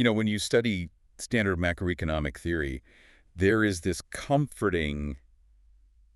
When you study standard macroeconomic theory, there is this comforting,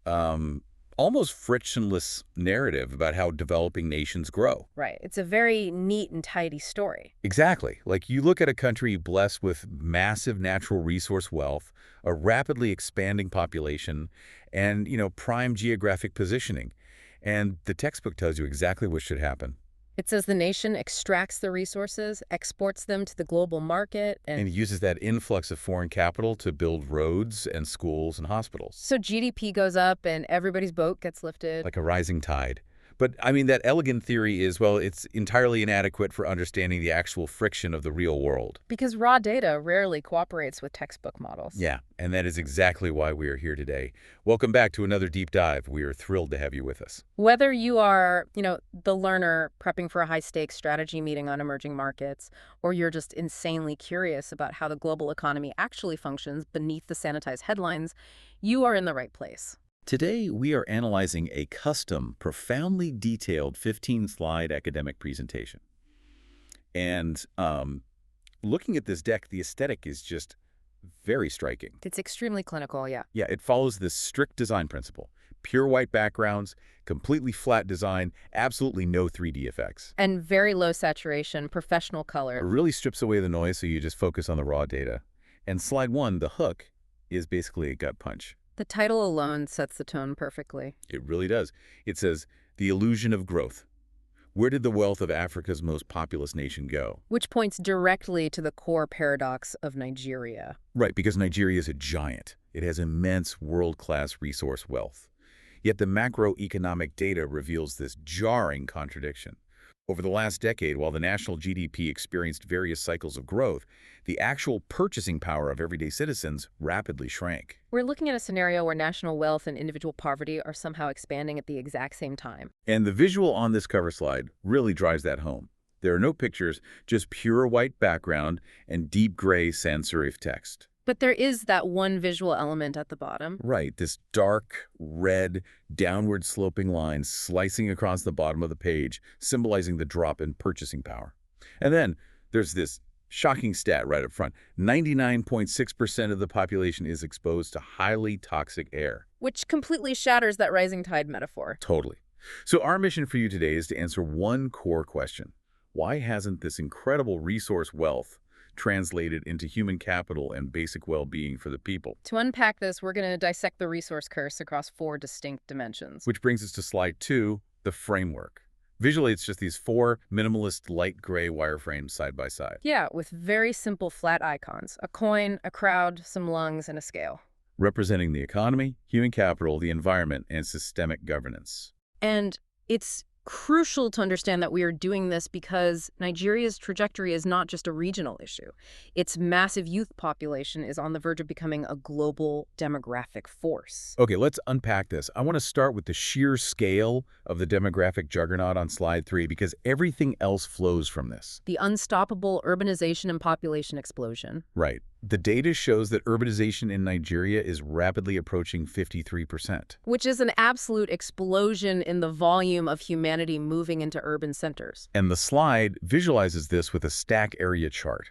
almost frictionless narrative about how developing nations grow. Right. It's a very neat and tidy story. Exactly. Like you look at a country blessed with massive natural resource wealth, a rapidly expanding population, and, prime geographic positioning. And the textbook tells you exactly what should happen. It says the nation extracts the resources, exports them to the global market, And it uses that influx of foreign capital to build roads and schools and hospitals. so GDP goes up and everybody's boat gets lifted. Like a rising tide. But, that elegant theory is, well, it's entirely inadequate for understanding the actual friction of the real world. Because raw data rarely cooperates with textbook models. Yeah, and that is exactly why we are here today. Welcome back to another deep dive. We are thrilled to have you with us. Whether you are, the learner prepping for a high-stakes strategy meeting on emerging markets, or you're just insanely curious about how the global economy actually functions beneath the sanitized headlines, you are in the right place. Today, we are analyzing a custom, profoundly detailed 15-slide academic presentation. And looking at this deck, the aesthetic is just very striking. It's extremely clinical, yeah. Yeah, it follows this strict design principle. Pure white backgrounds, completely flat design, absolutely no 3D effects. And very low saturation, professional It color. really strips away the noise so you just focus on the raw data. And slide 1, the hook, is basically a gut punch. The title alone sets the tone perfectly. It really does. It says, "The illusion of growth. Where did the wealth of Africa's most populous nation go?" Which points directly to the core paradox of Nigeria. Right, because Nigeria is a giant. It has immense world-class resource wealth. Yet the macroeconomic data reveals this jarring contradiction. Over the last decade, while the national GDP experienced various cycles of growth, the actual purchasing power of everyday citizens rapidly shrank. We're looking at a scenario where national wealth and individual poverty are somehow expanding at the exact same time. And the visual on this cover slide really drives that home. There are no pictures, just pure white background and deep gray sans serif text. But there is that one visual element at the bottom. Right, this dark, red, downward-sloping line slicing across the bottom of the page, symbolizing the drop in purchasing power. And then there's this shocking stat right up front. 99.6% of the population is exposed to highly toxic air. Which completely shatters that rising tide metaphor. Totally. So our mission for you today is to answer one core question. Why hasn't this incredible resource wealth translated into human capital and basic well-being for the people? To unpack this, we're going to dissect the resource curse across 4 distinct dimensions. Which brings us to slide 2, the framework. Visually, it's just these 4 minimalist light gray wireframes side by side. Yeah, with very simple flat icons. A coin, a crowd, some lungs, and a scale. Representing the economy, human capital, the environment, and systemic governance. And it's crucial to understand that we are doing this because Nigeria's trajectory is not just a regional issue. Its massive youth population is on the verge of becoming a global demographic force. Okay, let's unpack this. I want to start with the sheer scale of the demographic juggernaut on slide 3 because everything else flows from this. The unstoppable urbanization and population explosion. Right. The data shows that urbanization in Nigeria is rapidly approaching 53%. Which is an absolute explosion in the volume of humanity moving into urban centers. And the slide visualizes this with a stack area chart.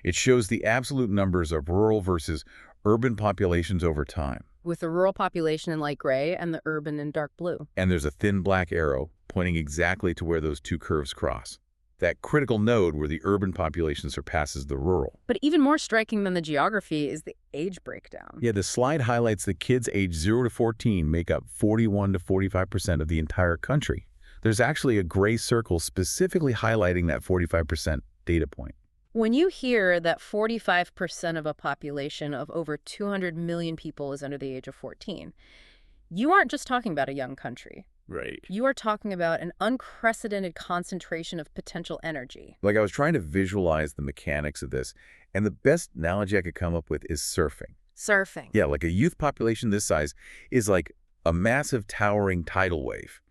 It shows the absolute numbers of rural versus urban populations over time. With the rural population in light gray and the urban in dark blue. And there's a thin black arrow pointing exactly to where those two curves cross. That critical node where the urban population surpasses the rural. But even more striking than the geography is the age breakdown. Yeah, the slide highlights that kids aged 0 to 14 make up 41 to 45% of the entire country. There's actually a gray circle specifically highlighting that 45% data point. When you hear that 45% of a population of over 200 million people is under the age of 14, you aren't just talking about a young country. Right. You are talking about an unprecedented concentration of potential energy. Like I was trying to visualize the mechanics of this, and the best analogy I could come up with is surfing. Surfing. Yeah, like a youth population this size is like a massive towering tidal wave.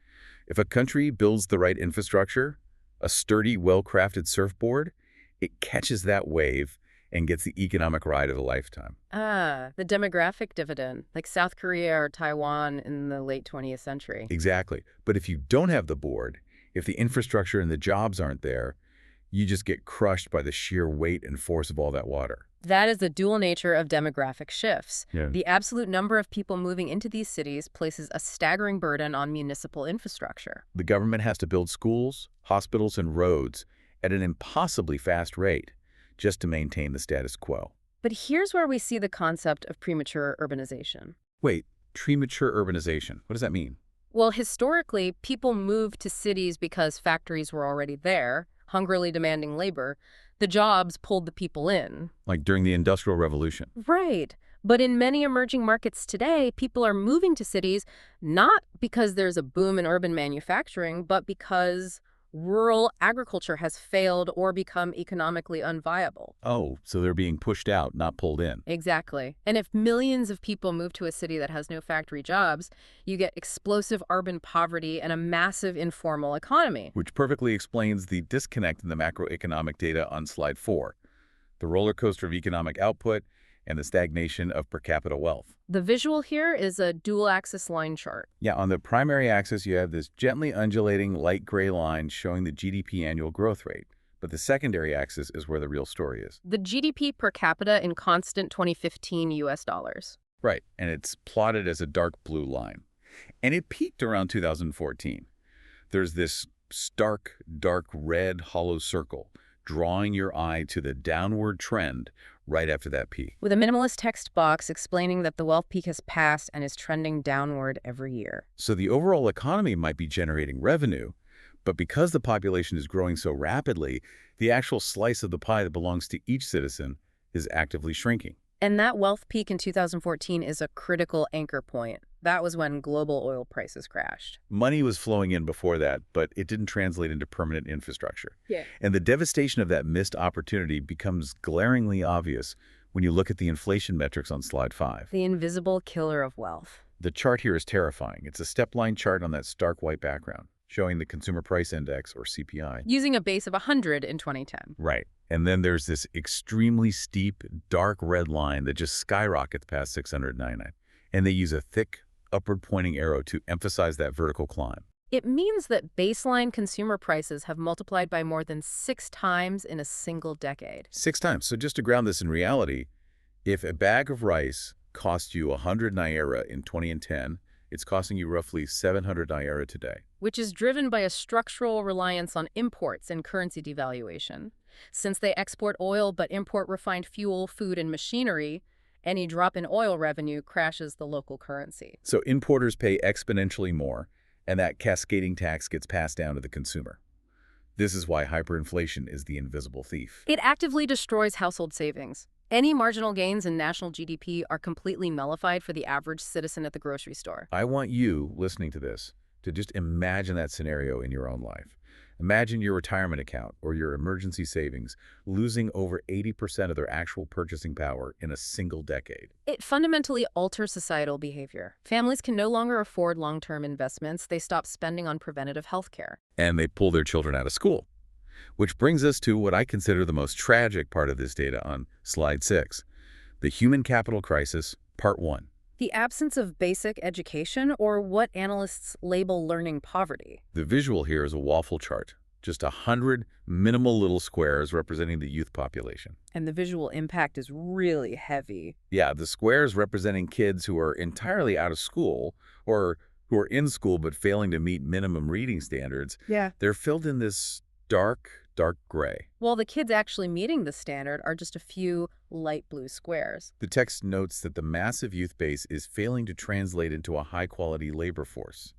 If a country builds the right infrastructure, a sturdy, well-crafted surfboard, it catches that wave and gets the economic ride of a lifetime. Ah, the demographic dividend, like South Korea or Taiwan in the late 20th century. Exactly. But if you don't have the board, if the infrastructure and the jobs aren't there, You just get crushed by the sheer weight and force of all that water. That is the dual nature of demographic shifts. Yeah. The absolute number of people moving into these cities places a staggering burden on municipal infrastructure. The government has to build schools, hospitals, and roads at an impossibly fast rate just to maintain the status quo. But here's where we see the concept of premature urbanization. Wait, premature urbanization, what does that mean? Well, historically, people moved to cities because factories were already there, hungrily demanding labor. The jobs pulled the people in. Like during the Industrial Revolution. Right. But in many emerging markets today, people are moving to cities not because there's a boom in urban manufacturing, but because rural agriculture has failed or become economically unviable. Oh, so they're being pushed out, not pulled in. Exactly. And if millions of people move to a city that has no factory jobs, you get explosive urban poverty and a massive informal economy. Which perfectly explains the disconnect in the macroeconomic data on slide 4. The roller coaster of economic output and the stagnation of per capita wealth. The visual here is a dual-axis line chart. Yeah, on the primary axis, you have this gently undulating light gray line showing the GDP annual growth rate. But the secondary axis is where the real story is. The GDP per capita in constant 2015 US dollars. Right, and it's plotted as a dark blue line. And it peaked around 2014. There's this stark, dark red hollow circle drawing your eye to the downward trend right after that peak. With a minimalist text box explaining that the wealth peak has passed and is trending downward every year. So the overall economy might be generating revenue, but because the population is growing so rapidly, the actual slice of the pie that belongs to each citizen is actively shrinking. And that wealth peak in 2014 is a critical anchor point. That was when global oil prices crashed. Money was flowing in before that, but it didn't translate into permanent infrastructure. Yeah. And the devastation of that missed opportunity becomes glaringly obvious when you look at the inflation metrics on slide 5. The invisible killer of wealth. The chart here is terrifying. It's a step-line chart on that stark white background, showing the Consumer Price Index, or CPI. Using a base of 100 in 2010. Right. And then there's this extremely steep, dark red line that just skyrockets past 699. And they use a thick, upward-pointing arrow to emphasize that vertical climb. It means that baseline consumer prices have multiplied by more than 6 times in a single decade. 6 times. So just to ground this in reality, if a bag of rice cost you 100 naira in 2010, it's costing you roughly 700 naira today. Which is driven by a structural reliance on imports and currency devaluation. Since they export oil but import refined fuel, food, and machinery, any drop in oil revenue crashes the local currency. So importers pay exponentially more, and that cascading tax gets passed down to the consumer. This is why hyperinflation is the invisible thief. It actively destroys household savings. Any marginal gains in national GDP are completely nullified for the average citizen at the grocery store. I want you, listening to this, to just imagine that scenario in your own life. Imagine your retirement account or your emergency savings losing over 80% of their actual purchasing power in a single decade. It fundamentally alters societal behavior. Families can no longer afford long-term investments. They stop spending on preventative health care. And they pull their children out of school. Which brings us to what I consider the most tragic part of this data on slide 6, the human capital crisis, part 1. The absence of basic education, or what analysts label learning poverty. The visual here is a waffle chart, just 100 minimal little squares representing the youth population. And the visual impact is really heavy. Yeah, the squares representing kids who are entirely out of school or who are in school but failing to meet minimum reading standards. Yeah. They're filled in this dark gray. While the kids actually meeting the standard are just a few light blue squares. The text notes that the massive youth base is failing to translate into a high-quality labor force.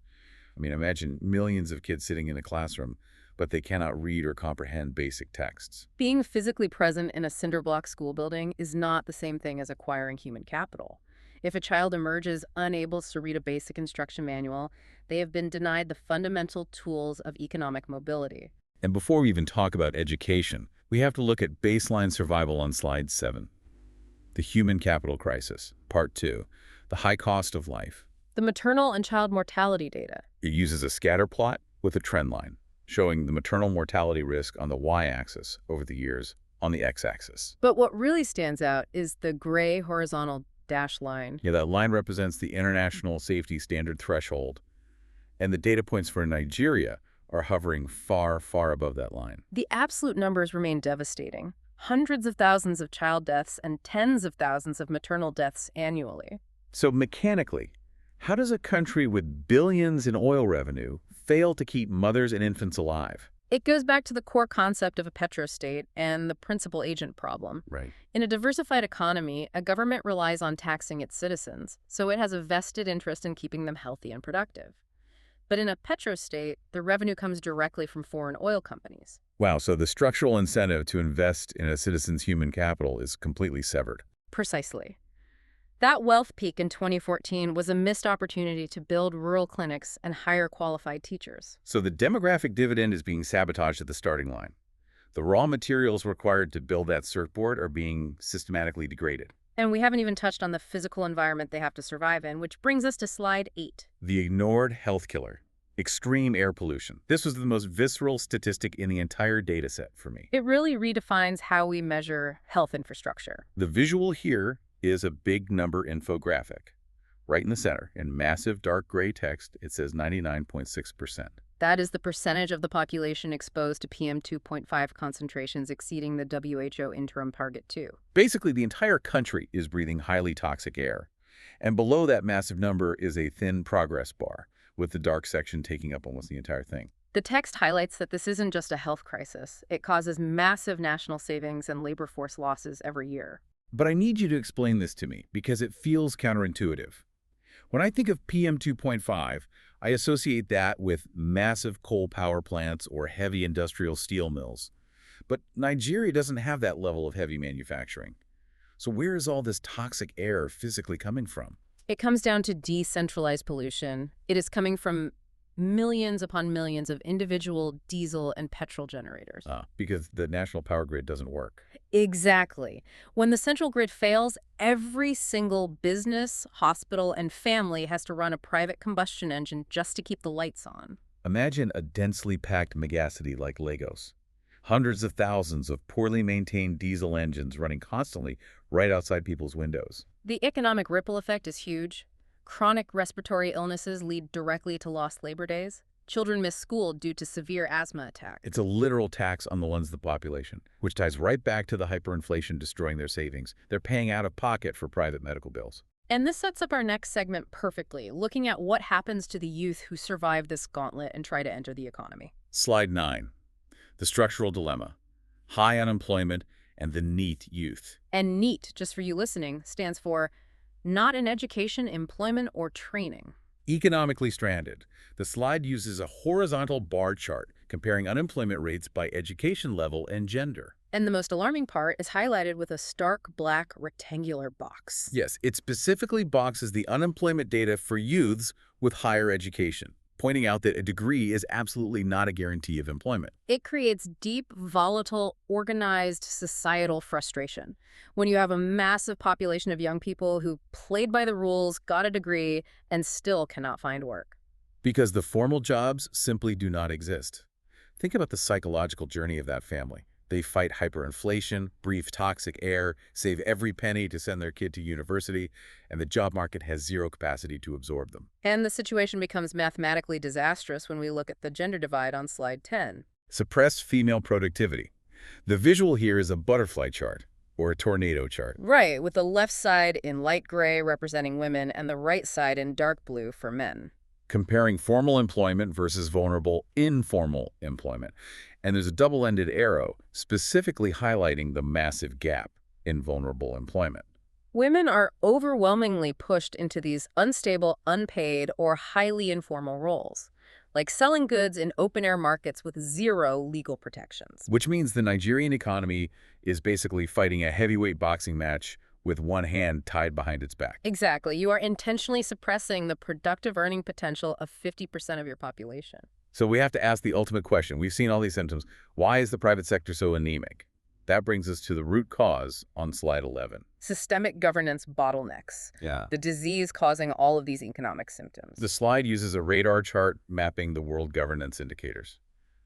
I mean, imagine millions of kids sitting in a classroom, but they cannot read or comprehend basic texts. Being physically present in a cinder block school building is not the same thing as acquiring human capital. If a child emerges unable to read a basic instruction manual, they have been denied the fundamental tools of economic mobility. And before we even talk about education, we have to look at baseline survival on slide 7. The human capital crisis, part 2, the high cost of life. The maternal and child mortality data. It uses a scatter plot with a trend line, showing the maternal mortality risk on the y-axis over the years on the x-axis. But what really stands out is the gray horizontal dash line. Yeah, that line represents the international safety standard threshold. And the data points for Nigeria are hovering far, far above that line. The absolute numbers remain devastating. Hundreds of thousands of child deaths and tens of thousands of maternal deaths annually. So mechanically, how does a country with billions in oil revenue fail to keep mothers and infants alive? It goes back to the core concept of a petrostate and the principal agent problem. Right. In a diversified economy, a government relies on taxing its citizens, so it has a vested interest in keeping them healthy and productive. But in a petrostate, the revenue comes directly from foreign oil companies. Wow, so the structural incentive to invest in a citizen's human capital is completely severed. Precisely. That wealth peak in 2014 was a missed opportunity to build rural clinics and hire qualified teachers. So the demographic dividend is being sabotaged at the starting line. The raw materials required to build that circuit board are being systematically degraded. And we haven't even touched on the physical environment they have to survive in, which brings us to slide 8. The ignored health killer. Extreme air pollution. This was the most visceral statistic in the entire data set for me. It really redefines how we measure health infrastructure. The visual here is a big number infographic. Right in the center, in massive dark gray text, it says 99.6%. That is the percentage of the population exposed to PM 2.5 concentrations exceeding the WHO interim target 2. Basically, the entire country is breathing highly toxic air. And below that massive number is a thin progress bar, with the dark section taking up almost the entire thing. The text highlights that this isn't just a health crisis. It causes massive national savings and labor force losses every year. But I need you to explain this to me, because it feels counterintuitive. When I think of PM 2.5, I associate that with massive coal power plants or heavy industrial steel mills. But Nigeria doesn't have that level of heavy manufacturing. So where is all this toxic air physically coming from? It comes down to decentralized pollution. It is coming from millions upon millions of individual diesel and petrol generators. Because the national power grid doesn't work. Exactly. When the central grid fails, every single business, hospital, and family has to run a private combustion engine just to keep the lights on. Imagine a densely packed megacity like Lagos. Hundreds of thousands of poorly maintained diesel engines running constantly right outside people's windows. The economic ripple effect is huge. Chronic respiratory illnesses lead directly to lost labor days. Children miss school due to severe asthma attacks. It's a literal tax on the lungs of the population, which ties right back to the hyperinflation destroying their savings. They're paying out of pocket for private medical bills. And this sets up our next segment perfectly, looking at what happens to the youth who survive this gauntlet and try to enter the economy. Slide 9. The structural dilemma. High unemployment and the NEET youth. And NEET, just for you listening, stands for Not in Education, Employment, or Training. Economically stranded. The slide uses a horizontal bar chart comparing unemployment rates by education level and gender. And the most alarming part is highlighted with a stark black rectangular box. Yes, it specifically boxes the unemployment data for youths with higher education, pointing out that a degree is absolutely not a guarantee of employment. It creates deep, volatile, organized societal frustration. When you have a massive population of young people who played by the rules, got a degree, and still cannot find work. Because the formal jobs simply do not exist. Think about the psychological journey of that family. They fight hyperinflation, breathe toxic air, save every penny to send their kid to university, and the job market has zero capacity to absorb them. And the situation becomes mathematically disastrous when we look at the gender divide on slide 10. Suppressed female productivity. The visual here is a butterfly chart, or a tornado chart. Right, with the left side in light gray representing women and the right side in dark blue for men. Comparing formal employment versus vulnerable informal employment. And there's a double-ended arrow specifically highlighting the massive gap in vulnerable employment. Women are overwhelmingly pushed into these unstable, unpaid, or highly informal roles, like selling goods in open-air markets with zero legal protections. Which means the Nigerian economy is basically fighting a heavyweight boxing match with one hand tied behind its back. Exactly. You are intentionally suppressing the productive earning potential of 50% of your population. So we have to ask the ultimate question. We've seen all these symptoms. Why is the private sector so anemic? That brings us to the root cause on slide 11. Systemic governance bottlenecks. Yeah. The disease causing all of these economic symptoms. The slide uses a radar chart mapping the world governance indicators.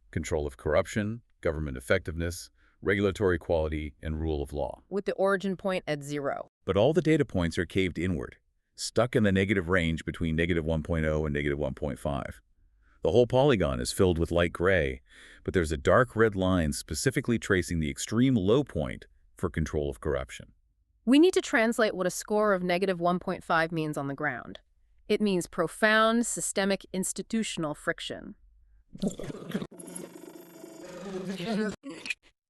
Control of corruption, government effectiveness, regulatory quality, and rule of law. With the origin point at 0. But all the data points are caved inward, stuck in the negative range between -1.0 and -1.5. The whole polygon is filled with light gray, but there's a dark red line specifically tracing the extreme low point for control of corruption. We need to translate what a score of -1.5 means on the ground. It means profound, systemic, institutional friction.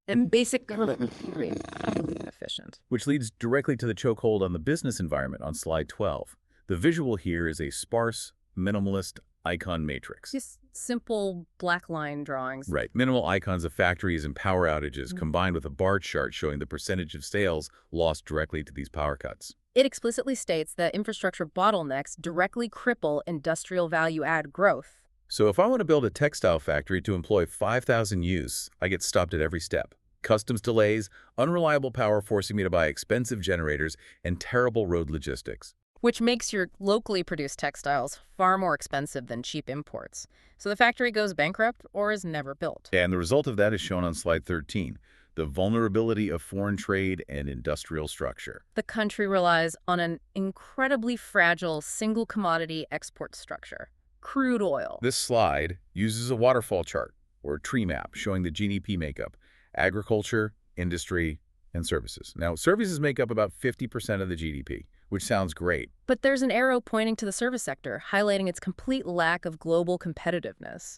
And basic government inefficient. Which leads directly to the chokehold on the business environment on slide 12. The visual here is a sparse, minimalist icon matrix. Just simple black line drawings. Right. Minimal icons of factories and power outages combined with a bar chart showing the percentage of sales lost directly to these power cuts. It explicitly states that infrastructure bottlenecks directly cripple industrial value-add growth. So if I want to build a textile factory to employ 5,000 youths, I get stopped at every step. Customs delays, unreliable power forcing me to buy expensive generators, and terrible road logistics. Which makes your locally produced textiles far more expensive than cheap imports. So the factory goes bankrupt or is never built. And the result of that is shown on slide 13, the vulnerability of foreign trade and industrial structure. The country relies on an incredibly fragile single commodity export structure, crude oil. This slide uses a waterfall chart, or a tree map, showing the GDP makeup: agriculture, industry, and services. Now, services make up about 50% of the GDP, which sounds great. But there's an arrow pointing to the service sector, highlighting its complete lack of global competitiveness.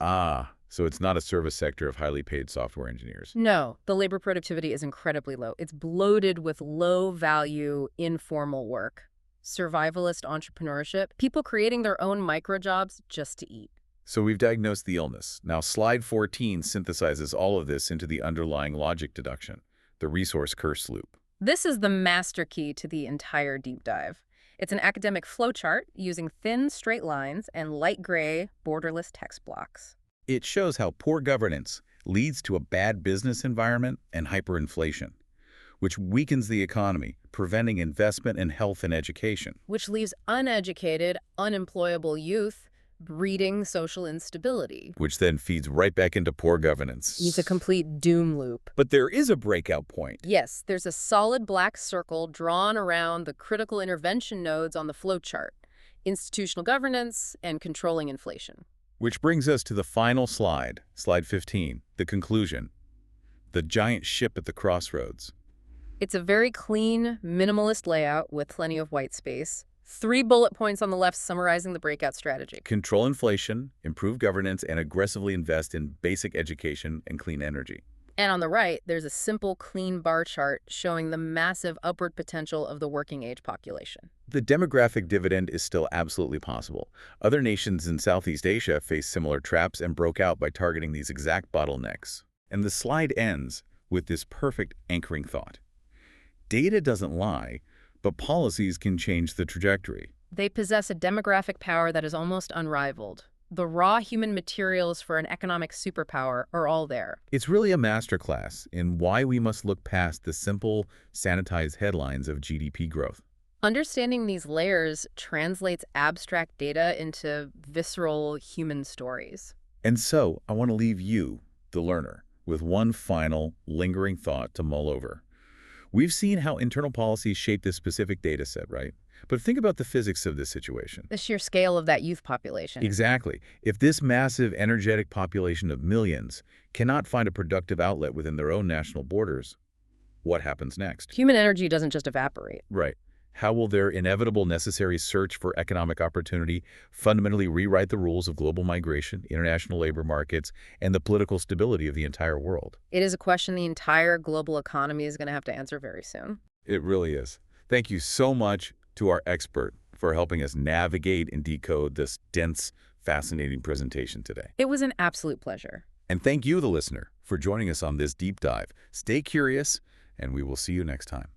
So it's not a service sector of highly paid software engineers. No, the labor productivity is incredibly low. It's bloated with low-value, informal work. Survivalist entrepreneurship, people creating their own micro-jobs just to eat. So we've diagnosed the illness. Now, slide 14 synthesizes all of this into the underlying logic deduction, the resource curse loop. This is the master key to the entire deep dive. It's an academic flowchart using thin, straight lines and light gray, borderless text blocks. It shows how poor governance leads to a bad business environment and hyperinflation, which weakens the economy, preventing investment in health and education. Which leaves uneducated, unemployable youth breeding social instability. Which then feeds right back into poor governance. It's a complete doom loop. But there is a breakout point. Yes, there's a solid black circle drawn around the critical intervention nodes on the flowchart: institutional governance and controlling inflation. Which brings us to the final slide, slide 15, the conclusion. The giant ship at the crossroads. It's a very clean, minimalist layout with plenty of white space. 3 bullet points on the left summarizing the breakout strategy. Control inflation, improve governance, and aggressively invest in basic education and clean energy. And on the right, there's a simple, clean bar chart showing the massive upward potential of the working-age population. The demographic dividend is still absolutely possible. Other nations in Southeast Asia face similar traps and broke out by targeting these exact bottlenecks. And the slide ends with this perfect anchoring thought. Data doesn't lie, but policies can change the trajectory. They possess a demographic power that is almost unrivaled. The raw human materials for an economic superpower are all there. It's really a masterclass in why we must look past the simple, sanitized headlines of GDP growth. Understanding these layers translates abstract data into visceral human stories. And so, I want to leave you, the learner, with one final, lingering thought to mull over. We've seen how internal policies shape this specific data set, right? But think about the physics of this situation. The sheer scale of that youth population. Exactly. If this massive, energetic population of millions cannot find a productive outlet within their own national borders, what happens next? Human energy doesn't just evaporate. Right. How will their inevitable necessary search for economic opportunity fundamentally rewrite the rules of global migration, international labor markets, and the political stability of the entire world? It is a question the entire global economy is going to have to answer very soon. It really is. Thank you so much to our expert for helping us navigate and decode this dense, fascinating presentation today. It was an absolute pleasure. And thank you, the listener, for joining us on this deep dive. Stay curious, and we will see you next time.